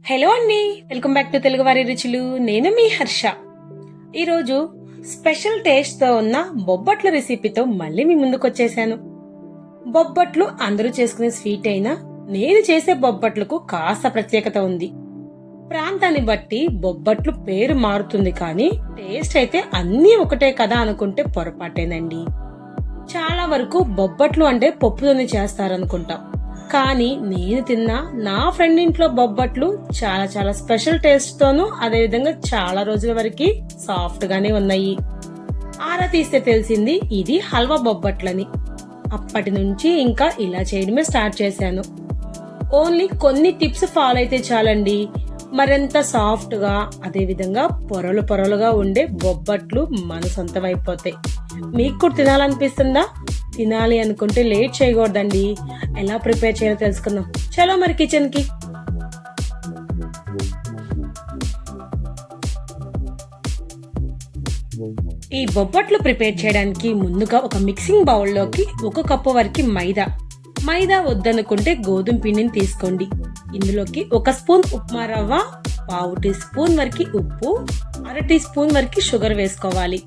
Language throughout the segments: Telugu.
హలో అండి, వెల్కమ్ బ్యాక్ టు తెలుగువారి రుచులు. నేను మీ హర్ష. ఈరోజు స్పెషల్ టేస్ట్ తో ఉన్న బొబ్బట్ల రెసిపీతో మళ్ళీ మీ ముందుకు వచ్చేసాను. బొబ్బట్లు అందరూ చేసుకునే స్వీట్ అయినా నేను చేసే బొబ్బట్లకు కాస్త ప్రత్యేకత ఉంది. ప్రాంతాన్ని బట్టి బొబ్బట్లు పేరు మారుతుంది, కానీ టేస్ట్ అయితే అన్నీ ఒకటే కదా అనుకుంటే పొరపాటేనండి. చాలా వరకు బొబ్బట్లు అంటే పప్పుతోనే చేస్తారనుకుంటాం, కానీ నేను తిన్న నా ఫ్రెండ్ ఇంట్లో బొబ్బట్లు చాలా చాలా స్పెషల్ టేస్ట్ తోను, అదేవిధంగా చాలా రోజుల వరకు సాఫ్ట్ గానే ఉన్నాయి. ఆరా తీస్తే తెలిసింది ఇది హల్వా బొబ్బట్లని. అప్పటి నుంచి ఇంకా ఇలా చేయడమే స్టార్ట్ చేశాను. ఓన్లీ కొన్ని టిప్స్ ఫాలో అయితే చాలండి, మరింత సాఫ్ట్ గా అదేవిధంగా పొరలు పొరలుగా ఉండే బొబ్బట్లు మన సొంతమైపోతాయి. మీకు కూడా తినాలనిపిస్తుందా? తినాలి అనుకుంటే లేట్ చేయకూడదండి. ఎలా ప్రిపేర్ చేయాలో తెలుసుకుందాం. చలో మరి కిచెన్ కి. ఈ బొబ్బట్లు ప్రిపేర్ చేయడానికి ముందుగా ఒక మిక్సింగ్ బౌల్లోకి 1 కప్పు వరకు మైదా వద్దనుకుంటే గోధుమ పిండిని తీసుకోండి. ఇందులోకి 1 స్పూన్ ఉప్మా రవ్వ, 1/2 టీ స్పూన్ వరకు ఉప్పు, 1/2 టీ స్పూన్ వరకు షుగర్ వేసుకోవాలి.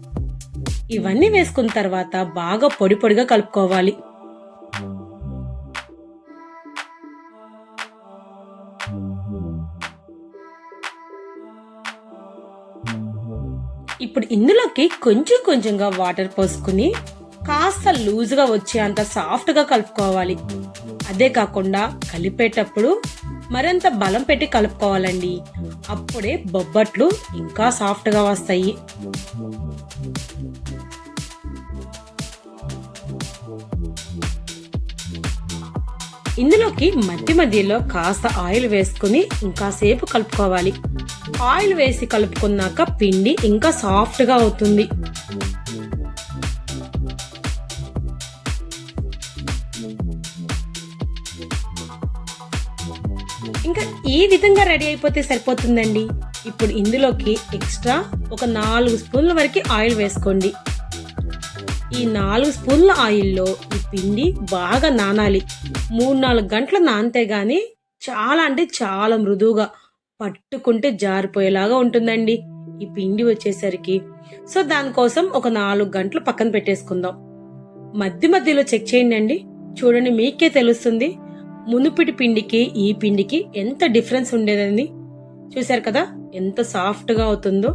ఇవన్నీ వేసుకున్న తర్వాత బాగా పొడి పొడిగా కలుపుకోవాలి. ఇప్పుడు ఇందులోకి కొంచెం కొంచెంగా వాటర్ పోసుకుని కాస్త లూజ్గా వచ్చేంత సాఫ్ట్ గా కలుపుకోవాలి. అదే కాకుండా కలిపేటప్పుడు మరింత బలం పెట్టి కలుపుకోవాలండి. అప్పుడే బొబ్బట్లు ఇంకా సాఫ్ట్ గా వస్తాయి. ఇందులోకి మధ్యలో కాస్త ఆయిల్ వేసుకుని ఇంకా సేపు కలుపుకోవాలి. ఆయిల్ వేసి కలుపుకున్నాక పిండి ఇంకా సాఫ్ట్ గా అవుతుంది. ఇంకా ఈ విధంగా రెడీ అయిపోతే సరిపోతుందండి. ఇప్పుడు ఇందులోకి ఎక్స్ట్రా ఒక 4 స్పూన్ల వరకు ఆయిల్ వేసుకోండి. ఈ 4 స్పూన్ల ఆయిల్లో ఈ పిండి బాగా నానాలి. 3-4 గంటలు నానితే గాని చాలా అంటే చాలా మృదువుగా పట్టుకుంటే జారిపోయేలాగా ఉంటుందండి ఈ పిండి వచ్చేసరికి. సో దానికోసం ఒక 4 గంటలు పక్కన పెట్టేసుకుందాం. మధ్యలో చెక్ చేయండి. చూడండి, మీకే తెలుస్తుంది మునుపిటి పిండికి ఈ పిండికి ఎంత డిఫరెన్స్ ఉండేదని. చూసారు కదా ఎంత సాఫ్ట్ గా అవుతుందో.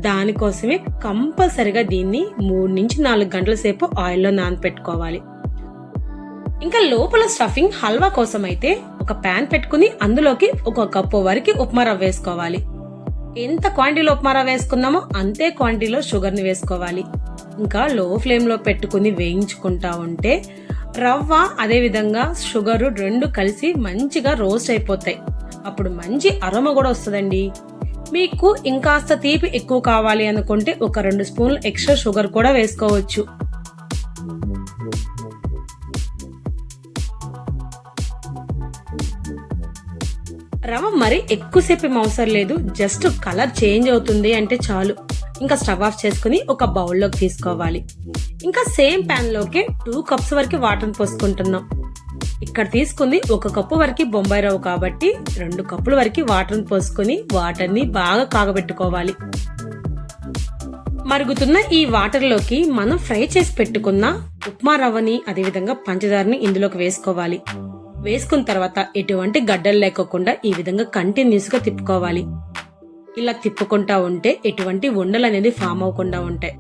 దానికోసమే కంపల్సరిగా దీన్ని 3-4 గంటల సేపు ఆయిల్లో నానపెట్టుకోవాలి. ఇంకా లోపల స్టఫింగ్ హల్వా కోసం అయితే ఒక ప్యాన్ పెట్టుకుని అందులోకి 1 కప్పు వరకు ఉప్మా రవ్వ వేసుకోవాలి. ఎంత క్వాంటిటీలో ఉప్మా రవ్వ వేసుకున్నామో అంతే క్వాంటిటీలో షుగర్ ని వేసుకోవాలి. ఇంకా లో ఫ్లేమ్ లో పెట్టుకుని వేయించుకుంటా ఉంటే రవ్వ అదే విధంగా షుగర్ 2 కలిసి మంచిగా రోస్ట్ అయిపోతాయి. అప్పుడు మంచి అరోమా కూడా వస్తుందండి. మీకు ఇంకాస్త తీపి ఎక్కువ కావాలి అనుకుంటే ఒక 2 స్పూన్లు ఎక్స్ట్రా షుగర్ కూడా వేసుకోవచ్చు. రవ్వ మరి ఎక్కువసేపు అవసరం లేదు, జస్ట్ కలర్ చేంజ్ అవుతుంది అంటే చాలు. ఇంకా స్టవ్ ఆఫ్ చేసుకుని ఒక బౌల్లోకి తీసుకోవాలి. ఇంకా సేమ్ ప్యాన్ లోకి 2 కప్స్ వరకు వాటర్ పోసుకుంటున్నాం. ఇక్కడ తీసుకుంది 1 కప్పు వరకు బొంబాయి రవ్వ కాబట్టి 2 కప్పుల వరకు వాటర్ పోసుకుని వాటర్ని బాగా కాగబెట్టుకోవాలి. మరుగుతున్న ఈ వాటర్ లోకి మనం ఫ్రై చేసి పెట్టుకున్న ఉప్మా రవ్వని అదేవిధంగా పంచదారని ఇందులోకి వేసుకోవాలి. వేసుకున్న తర్వాత ఎటువంటి గడ్డలు లేకోకుండా ఈ విధంగా కంటిన్యూస్ గా తిప్పుకోవాలి. ఇలా తిప్పుకుంటా ఉంటే ఎటువంటి ఉండలు అనేది ఫామ్ అవ్వకుండా ఉంటాయి.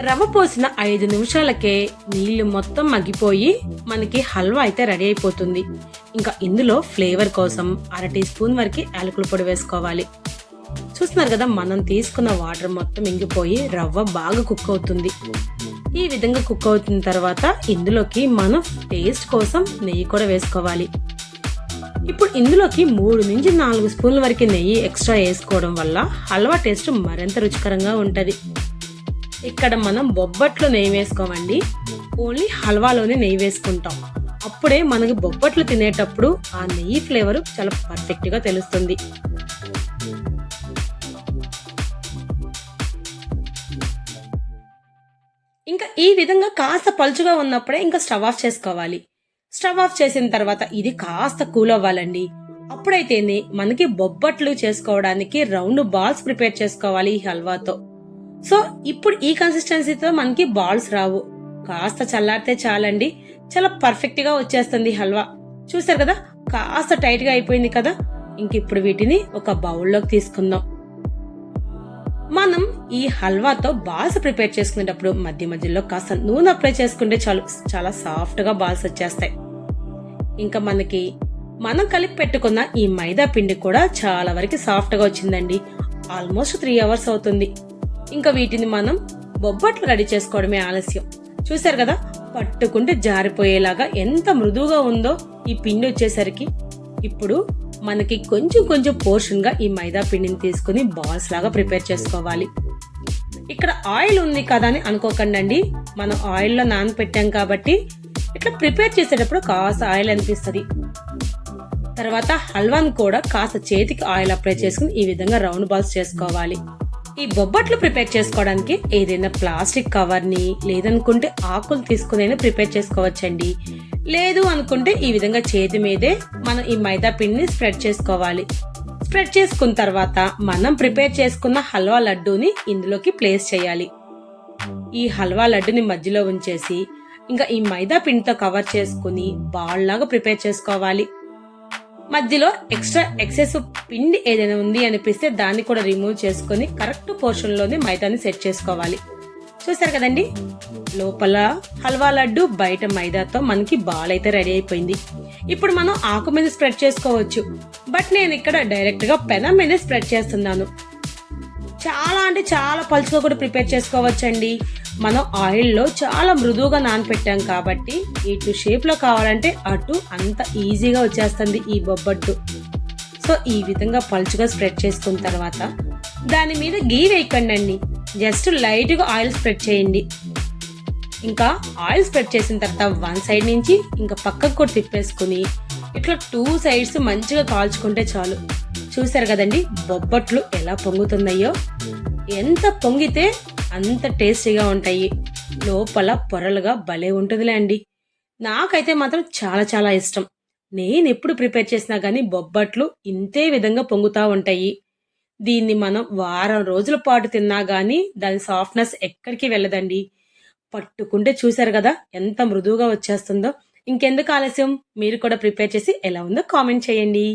రవ్వ పోసిన 5 నిమిషాలకే నీళ్లు మొత్తం మగ్గిపోయి మనకి హల్వా అయితే రెడీ అయిపోతుంది. ఇంకా ఇందులో ఫ్లేవర్ కోసం 1/2 టీ స్పూన్ వరకు యాలకుల పొడి వేసుకోవాలి. చూస్తున్నారు కదా, మనం తీసుకున్న వాటర్ మొత్తం ఇంగిపోయి రవ్వ బాగా కుక్ అవుతుంది. ఈ విధంగా కుక్ అవుతున్న తర్వాత ఇందులోకి మనం టేస్ట్ కోసం నెయ్యి కూడా వేసుకోవాలి. ఇప్పుడు ఇందులోకి 3-4 స్పూన్ల వరకు నెయ్యి ఎక్స్ట్రా వేసుకోవడం వల్ల హల్వా టేస్ట్ మరింత రుచికరంగా ఉంటది. ఇక్కడ మనం బొబ్బట్లు నెయ్యి వేసుకోమండి, ఓన్లీ హల్వాలోనే నెయ్యి వేసుకుంటాం. అప్పుడే మనకి బొబ్బట్లు తినేటప్పుడు ఆ నెయ్యి ఫ్లేవర్ చాలా పర్ఫెక్ట్ గా తెలుస్తుంది. ఇంకా ఈ విధంగా కాస్త పలుచుగా ఉన్నప్పుడే ఇంకా స్టవ్ ఆఫ్ చేసుకోవాలి. స్టవ్ ఆఫ్ చేసిన తర్వాత ఇది కాస్త కూల్ అవ్వాలండి. అప్పుడైతేనే మనకి బొబ్బట్లు చేసుకోవడానికి రౌండ్ బాల్స్ ప్రిపేర్ చేసుకోవాలి ఈ హల్వాతో. సో ఇప్పుడు ఈ కన్సిస్టెన్సీతో మనకి బాల్స్ రావు. కాస్త చల్లారితే చాలండి, చాలా పర్ఫెక్ట్ గా వచ్చేస్తుంది హల్వా. చూసారు కదా, కాస్త టైట్ గా అయిపోయింది కదా. ఇంక ఇప్పుడు వీటిని ఒక బౌల్లోకి తీసుకుందాం. మనం ఈ హల్వాతో బాల్స్ ప్రిపేర్ చేసుకునేటప్పుడు మధ్య మధ్యలో కాస్త నూనె అప్లై చేసుకుంటే చాలు, చాలా సాఫ్ట్ గా బాల్స్ వచ్చేస్తాయి. ఇంకా మనం కలిపి పెట్టుకున్న ఈ మైదా పిండి కూడా చాలా వరకు సాఫ్ట్ గా వచ్చిందండి. ఆల్మోస్ట్ 3 hours అవుతుంది. ఇంకా వీటిని మనం బొబ్బట్లు రెడీ చేసుకోవడమే ఆలస్యం. చూసారు కదా, పట్టుకుంటే జారిపోయేలాగా ఎంత మృదువుగా ఉందో ఈ పిండి వచ్చేసరికి. ఇప్పుడు మనకి కొంచెం కొంచెం పోర్షన్ గా ఈ మైదా పిండిని తీసుకుని బాల్స్ లాగా ప్రిపేర్ చేసుకోవాలి. ఇక్కడ ఆయిల్ ఉంది కదా అని అనుకోకండి, మనం ఆయిల్లో నానపెట్టాం కాబట్టి ఇట్లా ప్రిపేర్ చేసేటప్పుడు కాస్త ఆయిల్ అనిపిస్తుంది. తర్వాత హల్వాను కూడా కాస్త చేతికి ఆయిల్ అప్లై చేసుకుని ఈ విధంగా రౌండ్ బాల్స్ చేసుకోవాలి. ఈ బొబ్బట్లు ప్రిపేర్ చేసుకోవడానికి ఏదైనా ప్లాస్టిక్ కవర్ ని లేదనుకుంటే ఆకులు తీసుకుని ప్రిపేర్ చేసుకోవచ్చండి. లేదు అనుకుంటే ఈ విధంగా చేతి మీదే మనం ఈ మైదా పిండిని స్ప్రెడ్ చేసుకోవాలి. స్ప్రెడ్ చేసుకున్న తర్వాత మనం ప్రిపేర్ చేసుకున్న హల్వా లడ్డూని ఇందులోకి ప్లేస్ చేయాలి. ఈ హల్వా లడ్డుని మధ్యలో ఉంచేసి ఇంకా ఈ మైదా పిండితో కవర్ చేసుకుని బాల్ లాగా ప్రిపేర్ చేసుకోవాలి. మధ్యలో ఎక్సెస్ పిండి ఏదైనా ఉంది అనిపిస్తే దాన్ని కూడా రిమూవ్ చేసుకుని కరెక్ట్ పోర్షన్ లోనే మైదాని సెట్ చేసుకోవాలి. చూసారు కదండి, లోపల హల్వా లడ్డు, బయట మైదాతో మనకి బాల్ అయితే రెడీ అయిపోయింది. ఇప్పుడు మనం ఆకు మీద స్ప్రెడ్ చేసుకోవచ్చు, బట్ నేను ఇక్కడ డైరెక్ట్ గా పెనం మీద స్ప్రెడ్ చేస్తున్నాను. చాలా అంటే చాలా పలుచగా కూడా ప్రిపేర్ చేసుకోవచ్చండి. మనం ఆయిల్లో చాలా మృదువుగా నానపెట్టాం కాబట్టి ఇటు షేప్ లో కావాలంటే అటు అంత ఈజీగా వచ్చేస్తుంది ఈ బొబ్బట్టు. సో ఈ విధంగా పలుచగా స్ప్రెడ్ చేసుకున్న తర్వాత దాని మీద గీ వేయకండి, జస్ట్ లైట్ గా ఆయిల్ స్ప్రెడ్ చేయండి. ఇంకా ఆయిల్ స్ప్రెడ్ చేసిన తర్వాత వన్ సైడ్ నుంచి ఇంకా పక్కకు కూడా తిప్పేసుకుని ఇట్లా 2 sides మంచిగా కాల్చుకుంటే చాలు. చూసారు కదండి బొబ్బట్లు ఎలా పొంగుతున్నాయో. ఎంత పొంగితే అంత టేస్టీగా ఉంటాయి, లోపల పొరలుగా భలే ఉంటుందిలే అండి. నాకైతే మాత్రం చాలా చాలా ఇష్టం. నేను ఎప్పుడు ప్రిపేర్ చేసినా గానీ బొబ్బట్లు ఇంతే విధంగా పొంగుతా ఉంటాయి. దీన్ని మనం వారం రోజుల పాటు తిన్నా గానీ దాని సాఫ్ట్నెస్ ఎక్కడికి వెళ్ళదండి. పట్టుకుంటే చూసారు కదా ఎంత మృదువుగా వచ్చేస్తుందో. ఇంకెందుకు ఆలస్యం, మీరు కూడా ప్రిపేర్ చేసి ఎలా ఉందో కామెంట్ చేయండి.